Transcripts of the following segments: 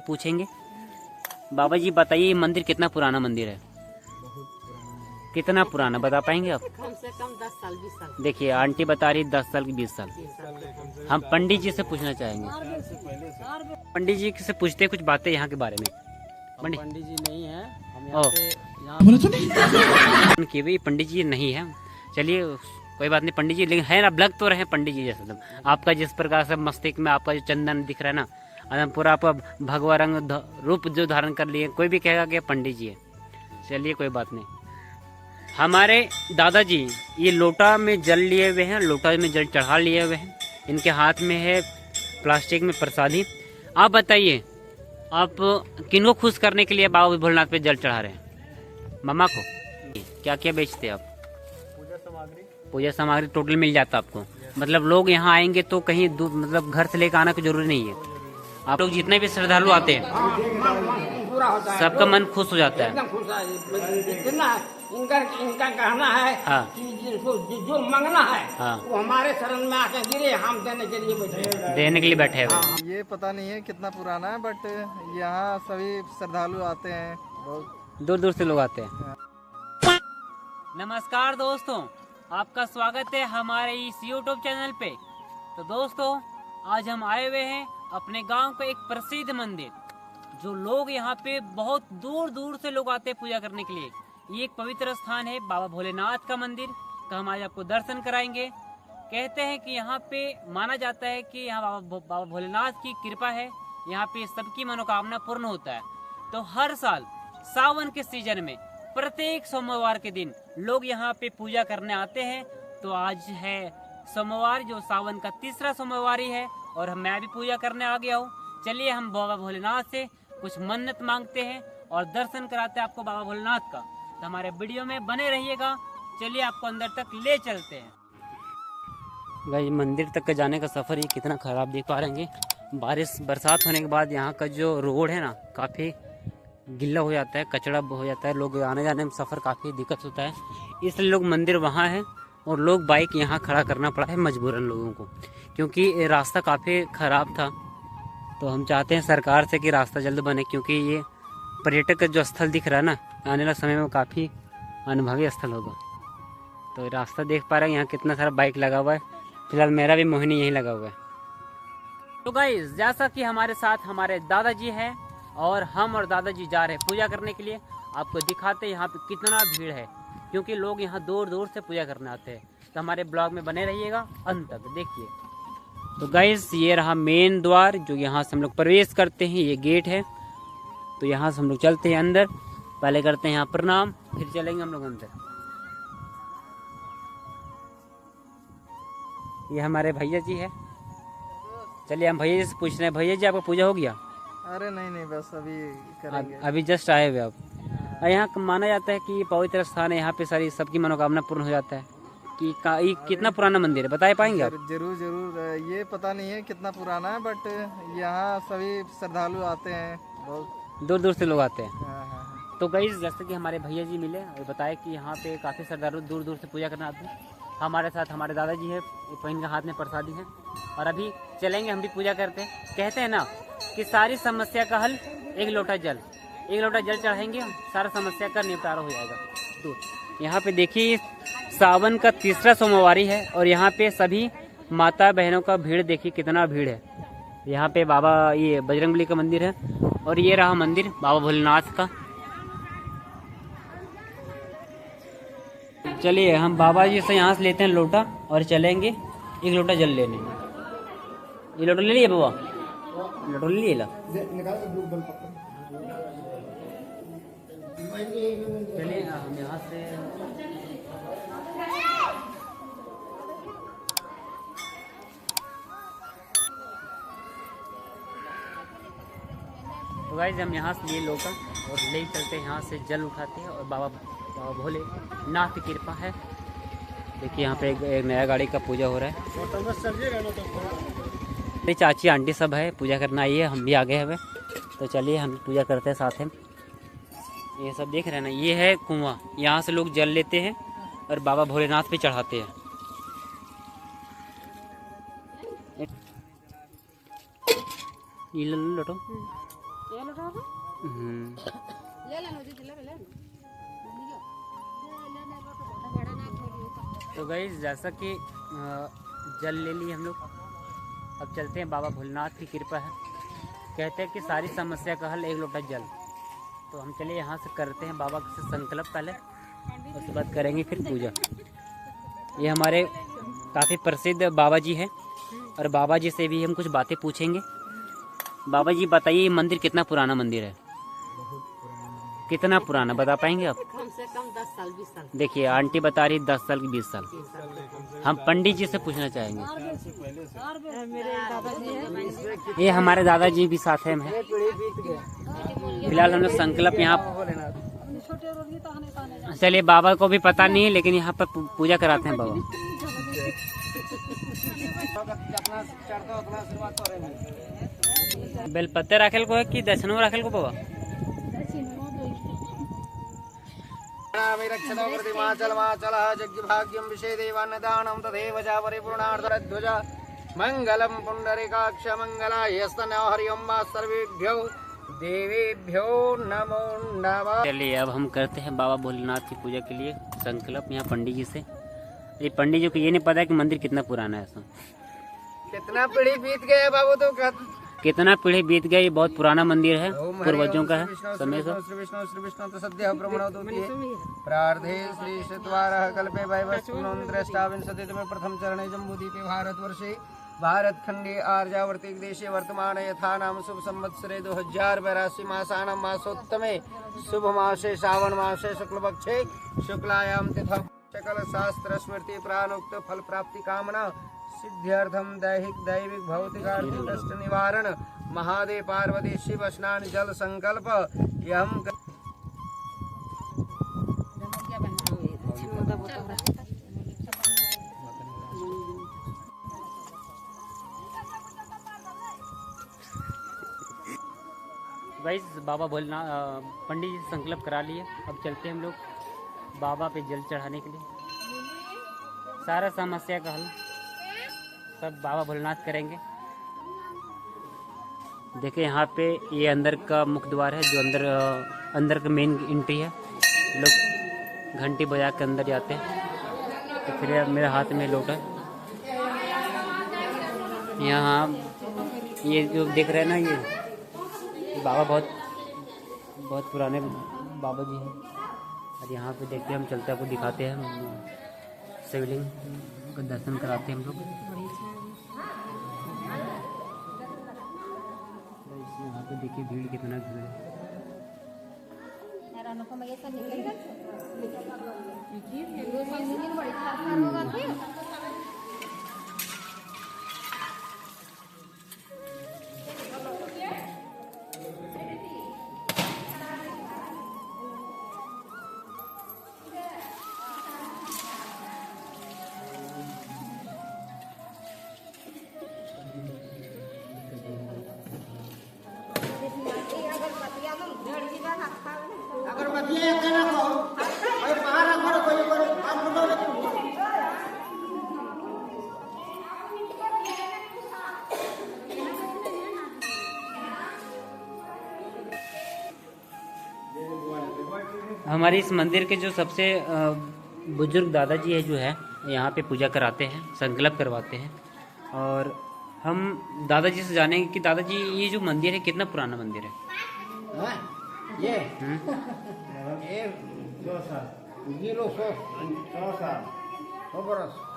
पूछेंगे। बाबा जी बताइए, ये मंदिर कितना पुराना मंदिर है? कितना पुराना बता पाएंगे आप? कम से कम 10 साल 20 साल। देखिए आंटी बता रही 10 साल की 20 साल। हम पंडित जी से पूछना चाहेंगे। पंडित जी से पूछते हैं कुछ बातें यहाँ के बारे में। पंडित जी नहीं है, हम ओ। कि भाई पंडित जी नहीं है। चलिए कोई बात नहीं पंडित जी, लेकिन है ना, लग तो रहे पंडित जी जैसे। आपका जिस प्रकार से मस्तिष्क में आपका जो चंदन दिख रहा है ना, एकदम पूरा आपका भगवा रंग रूप जो धारण कर लिए, कोई भी कहेगा कि पंडित जी है। चलिए कोई बात नहीं। हमारे दादाजी ये लोटा में जल लिए हुए हैं, लोटा में जल चढ़ा लिए हुए हैं। इनके हाथ में है प्लास्टिक में प्रसादी। आप बताइए, आप किनको खुश करने के लिए बाबा भोलेनाथ पे जल चढ़ा रहे हैं? मम्मा को। क्या क्या बेचते हैं आप? पूजा सामग्री टोटल मिल जाता है आपको। मतलब लोग यहाँ आएंगे तो कहीं दूर, मतलब घर से लेकर आना की जरूरी नहीं है। आप लोग जितने भी श्रद्धालु आते हैं सबका मन खुश हो जाता है। इनका कहना है हाँ। कि जो मांगना है हाँ। वो हमारे शरण में आके गिरे, हम देने के लिए बैठे। देने के लिए बैठे हुए। ये पता नहीं है कितना पुराना है, बट यहाँ सभी श्रद्धालु आते हैं, बहुत दूर दूर से लोग आते हैं। नमस्कार दोस्तों, आपका स्वागत है हमारे इस YouTube चैनल पे। तो दोस्तों आज हम आए हुए हैं अपने गांव का एक प्रसिद्ध मंदिर, जो लोग यहाँ पे बहुत दूर दूर से लोग आते हैं पूजा करने के लिए। ये एक पवित्र स्थान है बाबा भोलेनाथ का मंदिर, तो हम आज आपको दर्शन कराएंगे। कहते हैं कि यहाँ पे माना जाता है कि यहाँ बाबा भोलेनाथ की कृपा है, यहाँ पे सबकी मनोकामना पूर्ण होता है। तो हर साल सावन के सीजन में प्रत्येक सोमवार के दिन लोग यहाँ पे पूजा करने आते हैं। तो आज है सोमवार, जो सावन का तीसरा सोमवार है, और मैं भी पूजा करने आ गया हूँ। चलिए हम बाबा भोलेनाथ से कुछ मन्नत मांगते हैं और दर्शन कराते हैं आपको बाबा भोलेनाथ का। तो हमारे वीडियो में बने रहिएगा। चलिए आपको अंदर तक ले चलते हैं। भाई मंदिर तक का जाने का सफर ही कितना खराब देख पा रहे हैं। बारिश बरसात होने के बाद यहाँ का जो रोड है ना, काफी गिल्ला हो जाता है, कचड़ा हो जाता है, लोग आने जाने में सफर काफी दिक्कत होता है। इसलिए लोग मंदिर वहाँ है और लोग बाइक यहाँ खड़ा करना पड़ा है मजबूरन लोगों को, क्योंकि रास्ता काफी खराब था। तो हम चाहते हैं सरकार से कि रास्ता जल्द बने, क्योंकि ये पर्यटक का जो स्थल दिख रहा है ना, आने वाले समय में काफ़ी अनुभवी स्थल होगा। तो रास्ता देख पा रहे हैं यहाँ कितना सारा बाइक लगा हुआ है। फिलहाल मेरा भी मोहिनी यहीं लगा हुआ है। तो गाइस जैसा कि हमारे साथ हमारे दादाजी हैं और हम और दादाजी जा रहे हैं पूजा करने के लिए। आपको दिखाते हैं यहाँ पे कितना भीड़ है, क्योंकि लोग यहाँ दूर दूर से पूजा करने आते हैं। तो हमारे ब्लॉग में बने रहिएगा अंत तक, देखिए। तो गाइस ये रहा मेन द्वार, जो यहाँ से हम लोग प्रवेश करते हैं, ये गेट है। तो यहाँ से हम लोग चलते हैं अंदर, पहले करते हैं यहाँ प्रणाम, फिर चलेंगे हम लोग अंदर। ये हमारे भैया जी है। चलिए हम भैया जी से पूछ रहे हैं, भैया जी आपका पूजा हो गया? अरे नहीं बस अभी करेंगे। अभी जस्ट आए हुए आप। यहाँ माना जाता है कि ये पवित्र स्थान है, यहाँ पे सारी सबकी मनोकामना पूर्ण हो जाता है। कि ये कितना पुराना मंदिर है, बता पाएंगे आप? जरूर ये पता नहीं है कितना पुराना है, बट यहाँ सभी श्रद्धालु आते हैं, बहुत दूर दूर से लोग आते हैं। हाँ। तो गाइस जैसे कि हमारे भैया जी मिले और बताया कि यहाँ पे काफ़ी श्रद्धालु दूर दूर से पूजा करने आते हैं। हमारे साथ हमारे दादाजी है, इनके हाथ में प्रसादी है, और अभी चलेंगे हम भी पूजा करते हैं। कहते हैं ना कि सारी समस्या का हल एक लोटा जल चढ़ाएंगे, सारा समस्या का निपटारा हो जाएगा। तो यहाँ पे देखिए सावन का तीसरा सोमवारी है, और यहाँ पे सभी माता बहनों का भीड़ देखिए कितना भीड़ है। यहाँ पे बाबा ये बजरंगबली का मंदिर है, और ये रहा मंदिर बाबा भोलेनाथ का। चलिए हम बाबा जी से यहाँ से लेते हैं लोटा और चलेंगे एक लोटा जल लेने। ये लोटा ले लिया बाबा? लोटा ले लिया। चलिए हम यहाँ से तो गाइस हम यहाँ से लिए लोटा और ले चलते हैं, यहाँ से जल उठाते हैं, और बाबा भोलेनाथ की कृपा है। देखिए यहाँ पे एक नया गाड़ी का पूजा हो रहा है। मेरी चाची आंटी सब है, पूजा करना आई है, हम भी आ गए हैं। तो चलिए हम पूजा करते हैं साथ में। ये सब देख रहे हैं ना, ये है कुआं, यहाँ से लोग जल लेते हैं और बाबा भोलेनाथ पे चढ़ाते हैं। ये लो लोटो। तो गाइस जैसा कि जल ले लिए हम लोग, अब चलते हैं। बाबा भोलेनाथ की कृपा है, कहते हैं कि सारी समस्या का हल एक लोटा जल। तो हम चलिए यहाँ से करते हैं बाबा से संकल्प पहले, उसके बाद करेंगे फिर पूजा। ये हमारे काफ़ी प्रसिद्ध बाबा जी हैं और बाबा जी से भी हम कुछ बातें पूछेंगे। बाबा जी बताइए, ये मंदिर कितना पुराना मंदिर है? कितना पुराना बता पाएंगे आप? कम से कम 10 साल 20 साल। देखिए आंटी बता रही 10 साल की 20 साल। हम पंडित जी से पूछना चाहेंगे। मेरे दादाजी हैं। ये हमारे दादाजी भी साथ हैं। फिलहाल हम लोग संकल्प यहाँ, चलिए बाबा को भी पता नहीं है लेकिन यहाँ पर पूजा कराते हैं बाबा। बेलपत्ते राखेल को है कि दक्षिणों राखेल को बाबा? मंगलम पुंडरीकाक्ष मंगलायस्तन हरिओम सर्वेभ्यो देवेभ्यो नमो नमः। चलिए अब हम करते हैं बाबा भोलेनाथ की पूजा के लिए संकल्प यहाँ पंडित जी से। ये पंडित जी को ये नहीं पता है कि मंदिर कितना पुराना है। कितना पीढ़ी बीत गए बाबू, तो कितना पीढ़ी बीत गई, बहुत पुराना मंदिर है, पूर्वजों का है समय से। श्री विष्णु तो सद्य ब्रह्मणो प्रार्थे श्री श्रीद्वारः कल्पे वैवस्वनोन्द्रष्टाविंशतितमे प्रथम चरणे जम्बूद्वीपे भारतवर्षे भारतखंडे आर्यावर्ते देशे वर्तमान यथा नाम शुभ संवत्सरे 2082 मासानां मासोत्तमे शुभ मासे श्रावण मासे शुक्लपक्षे शुक्लायां तिथौ सकल शास्त्र स्मृति प्राणोक्त फल प्राप्ति कामना सिद्ध्यर्थम दैहिक दैविक भौतिक आर्थिक कष्ट निवारण महादेव पार्वती शिव स्नान जल संकल्प यम। गाइस बाबा भोलेनाथ पंडित जी से संकल्प करा लिए। अब चलते हैं हम लोग बाबा पे जल चढ़ाने के लिए। सारा समस्या का हल सब बाबा भोलेनाथ करेंगे। देखिए यहाँ पे ये अंदर का मुख्य द्वार है, जो अंदर का मेन एंट्री है। लोग घंटी बजा के अंदर जाते हैं। तो फिर मेरे हाथ में लोटा, यहाँ ये जो देख रहे हैं ना, ये बाबा बहुत पुराने बाबा जी हैं। और यहाँ पे देखते हैं, हम चलते आपको दिखाते हैं, शिवलिंग का दर्शन कराते हैं हम लोग। यहाँ पे देखिए भीड़ कितना भीड़ है। हमारे इस मंदिर के जो सबसे बुजुर्ग दादाजी है, जो है यहाँ पे पूजा कराते हैं, संकल्प करवाते हैं। और हम दादाजी से जानेंगे कि दादाजी ये जो मंदिर है कितना पुराना मंदिर है? ये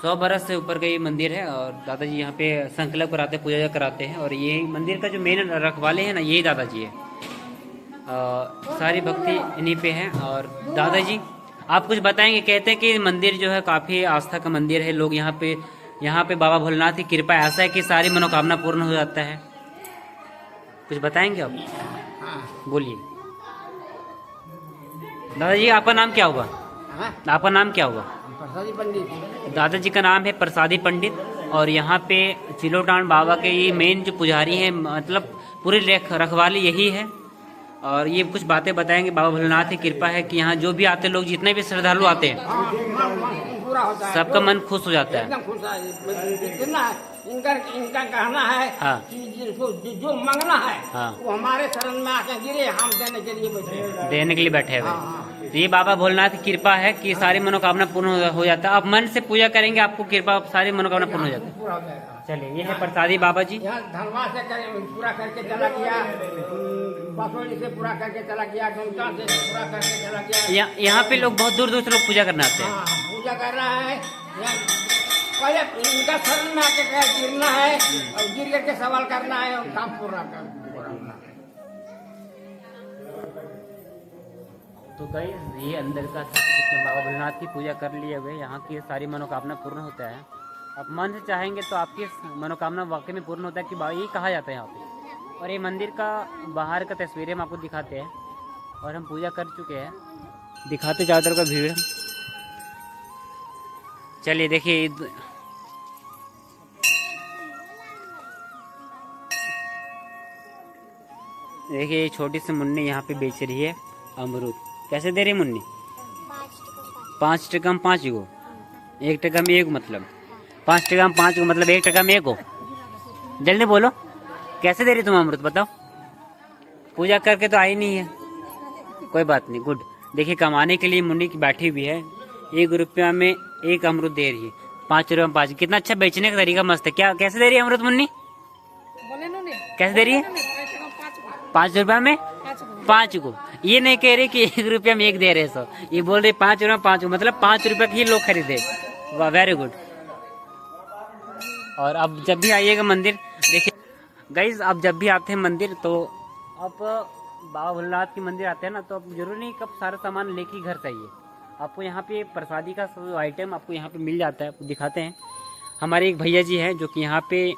100 बरस से ऊपर का ये मंदिर है। और दादाजी यहाँ पे संकल्प कराते हैं, पूजा कराते हैं। और ये मंदिर का जो मेन रखवाले हैं ना, यही दादाजी है। सारी भक्ति इन्हीं पे है। और दादाजी आप कुछ बताएंगे? कहते हैं कि मंदिर जो है काफ़ी आस्था का मंदिर है। लोग यहाँ पे बाबा भोलेनाथ की कृपा ऐसा है कि सारी मनोकामना पूर्ण हो जाता है। कुछ बताएंगे आप? बोलिए दादाजी, आपका नाम क्या हुआ? आपका नाम क्या हुआ? प्रसादी पंडित। दादाजी का नाम है प्रसादी पंडित। और यहाँ पे चिलोटान बाबा के ये मेन जो पुजारी हैं, मतलब पूरी रखवाली यही है। और ये कुछ बातें बताएंगे। बाबा भोलेनाथ की कृपा है कि यहाँ जो भी आते लोग, जितने भी श्रद्धालु आते हैं, पूरा होता है, सबका मन खुश हो जाता है। एकदम खुश है। इनका इनका कहना है हाँ। कि जिनको जो मांगना है हाँ। वो हमारे शरण में आके गिरे, हम देने के लिए बैठे हैं। देने के लिए बैठे हुए। हाँ। तो ये बाबा भोलेनाथ की कृपा है कि सारी मनोकामना पूर्ण हो जाता है। आप मन से पूजा करेंगे, आपको कृपा सारी मनोकामना पूर्ण हो जाती है। पूरा हो जाएगा। चलिए, ये है प्रसादी बाबा जी। यहाँ धनवा से पूरा करके चला गया, बसोली से पूरा करके चला गया, डोमचा से पूरा करके चला गया। यहाँ पे लोग बहुत दूर दूर से लोग पूजा करने आते हैं। हाँ, पूजा कर रहा है। पहले इनका शरण में आके गिरना है और गिर करके सवाल करना है और काम पूरा करना है। तो गाइस, ये अंदर का जितने बाबा भोलेनाथ की पूजा कर लिए हुए, यहाँ की सारी मनोकामना पूर्ण होता है। आप मन से चाहेंगे तो आपकी मनोकामना वाकई में पूर्ण होता है कि बाबा, यही कहा जाता है यहाँ पे। और ये मंदिर का बाहर का तस्वीरें हम आपको दिखाते हैं, और हम पूजा कर चुके हैं, दिखाते ज़्यादातर का भीड़। चलिए देखिए, देखिए ये छोटी सी मुन्नी यहाँ पे बेच रही है अमरूद। कैसे दे रही है मुन्नी? 5 टका में 5 गो, 1 टका में 1, मतलब 5 टका में 5 गो, मतलब 1 टका में 1 गो। जल्दी बोलो, कैसे दे रही तुम अमरूद, बताओ। पूजा करके तो आई नहीं है, कोई बात नहीं, गुड। देखिए, कमाने के लिए मुन्नी की बैठी हुई है। 1 रुपया में 1 अमरूद दे रही है, 5 रुपये में 5। कितना अच्छा बेचने का तरीका, मस्त है। क्या कैसे दे रही है अमरूद मुन्नी? कैसे दे रही है? 5 रुपया में 5 को। ये नहीं कह रहे कि 1 रुपया में 1 दे रहे सो, ये बोल रहे 5 रुपये में 5 को, मतलब 5 रुपये की लोग खरीदे। वाह, वेरी गुड। और अब जब भी आइएगा मंदिर, देखिए गाइज, आप जब भी आते हैं मंदिर, तो आप बाबा भोलेनाथ की मंदिर आते हैं ना, तो आप जरूर नहीं कब सारा सामान लेके घर चाहिए। आपको यहाँ पे प्रसादी का सब आइटम आपको यहाँ पे मिल जाता है, आपको दिखाते हैं। हमारे एक भैया जी हैं जो कि यहाँ पे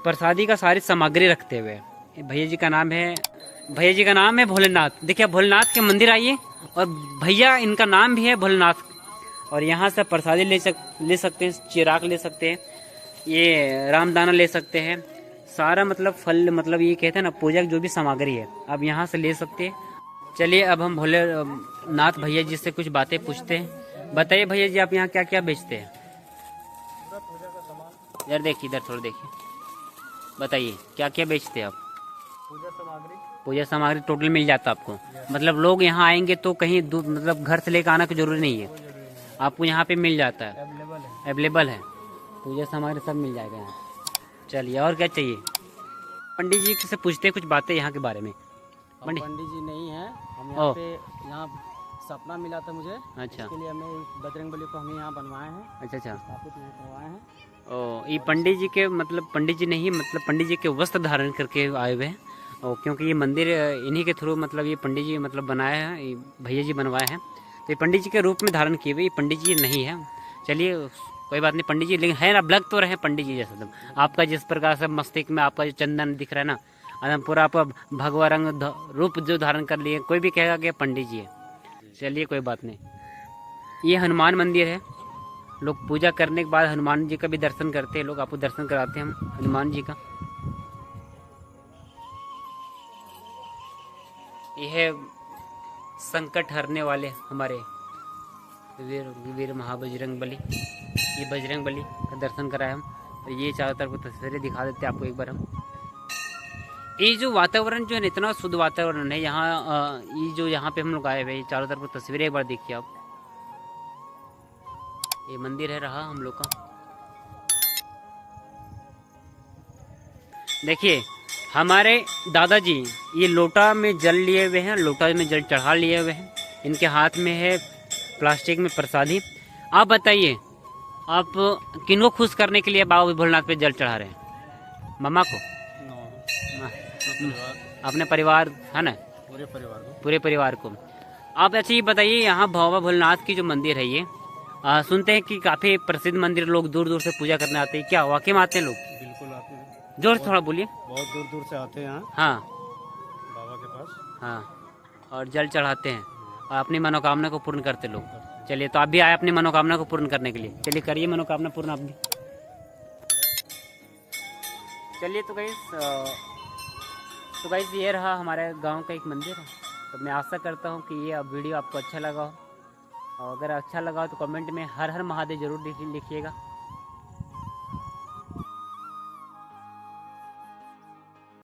प्रसादी का सारी सामग्री रखते हुए। भैया जी का नाम है भोलेनाथ। देखिए, आप भोलेनाथ के मंदिर आइए, और भैया इनका नाम भी है भोलेनाथ। और यहाँ से प्रसादी ले सकते हैं, चिराग ले सकते हैं, ये रामदाना ले सकते हैं, सारा मतलब फल, मतलब ये कहते हैं ना, पूजा की जो भी सामग्री है आप यहाँ से ले सकते हैं। चलिए, अब हम भोलेनाथ भैया जी से कुछ बातें पूछते हैं। बताइए भैया जी, आप यहाँ क्या क्या बेचते हैं? यार देखिए, इधर थोड़ा देखिए, बताइए क्या क्या बेचते हैं आप? पूजा सामग्री टोटल मिल जाता है आपको, मतलब लोग यहाँ आएंगे तो कहीं दूर, मतलब घर से लेकर आना की जरूरी नहीं है, आपको यहाँ पे मिल जाता है, अवेलेबल है। पूजा सामग्री सब मिल जाएगा यहाँ। चलिए, और क्या चाहिए? पंडित जी से पूछते हैं कुछ बातें यहाँ के बारे में। पंडित जी नहीं है, हम यहाँ पे, यहाँ सपना मिला था मुझे, अच्छा, इसके लिए हमें बजरंगबली को हमें यहाँ बनवाए हैं। अच्छा, स्थापित यहाँ करवाए हैं। ओ, ये पंडित जी के, मतलब पंडित जी नहीं, मतलब पंडित जी के वस्त्र धारण करके आए हुए हैं। और क्योंकि ये मंदिर इन्हीं के थ्रू, मतलब ये पंडित जी मतलब बनाए हैं, ये भैया जी बनवाए हैं, तो ये पंडित जी के रूप में धारण किए हुए, ये पंडित जी नहीं है। चलिए, कोई बात नहीं, पंडित जी लेकिन है ना, लग तो रहे पंडित जी जैसा। तुम आपका जिस प्रकार से मस्तिष्क में आपका जो चंदन दिख रहा है ना, एकदम पूरा आपका भगवा रंग रूप जो धारण कर लिए, कोई भी कहेगा कि पंडित जी है। चलिए, कोई बात नहीं। ये हनुमान मंदिर है, लोग पूजा करने के बाद हनुमान जी का भी दर्शन करते हैं, लोग आपको दर्शन कराते हैं हम हनुमान जी का। यह है संकट हरने वाले हमारे वीर महाबजरंग बली। ये बजरंग बली का दर्शन कराए हम। और ये चारों तरफ तस्वीरें दिखा देते हैं आपको एक बार हम। ये जो वातावरण जो है ना, इतना शुद्ध वातावरण है यहाँ, ये जो यहाँ पे हम लोग आए हुए, चारों तरफ तस्वीरें एक बार देखिए आप। ये मंदिर है रहा हम लोग का। देखिए, हमारे दादाजी ये लोटा में जल लिए हुए हैं, लोटा में जल चढ़ा लिए हुए हैं। इनके हाथ में है प्लास्टिक में प्रसादी। आप बताइए, आप किनको खुश करने के लिए बाबा भोलेनाथ पे जल चढ़ा रहे हैं? मम्मा को? अपने परिवार है ना? पूरे परिवार को। आप अच्छा ये बताइए, यहाँ बाबा भोलेनाथ की जो मंदिर है ये, सुनते हैं कि काफी प्रसिद्ध मंदिर, लोग दूर दूर से पूजा करने आते हैं, क्या वाकई में आते हैं लोग? बिल्कुल आते हैं। जोर से थोड़ा बोलिए। बहुत दूर दूर से आते हैं यहाँ हाँ, बाबा के पास। हाँ, और जल चढ़ाते हैं और अपनी मनोकामना को पूर्ण करते लोग। चलिए, तो आप भी आए अपनी मनोकामना को पूर्ण करने के लिए। चलिए, करिए मनोकामना पूर्ण आप भी। चलिए, तो गाइस ये रहा हमारे गांव का एक मंदिर है। तो मैं आशा करता हूँ कि ये वीडियो आपको अच्छा लगा हो, और अगर अच्छा लगा हो तो कमेंट में हर हर महादेव जरूर लिखिएगा।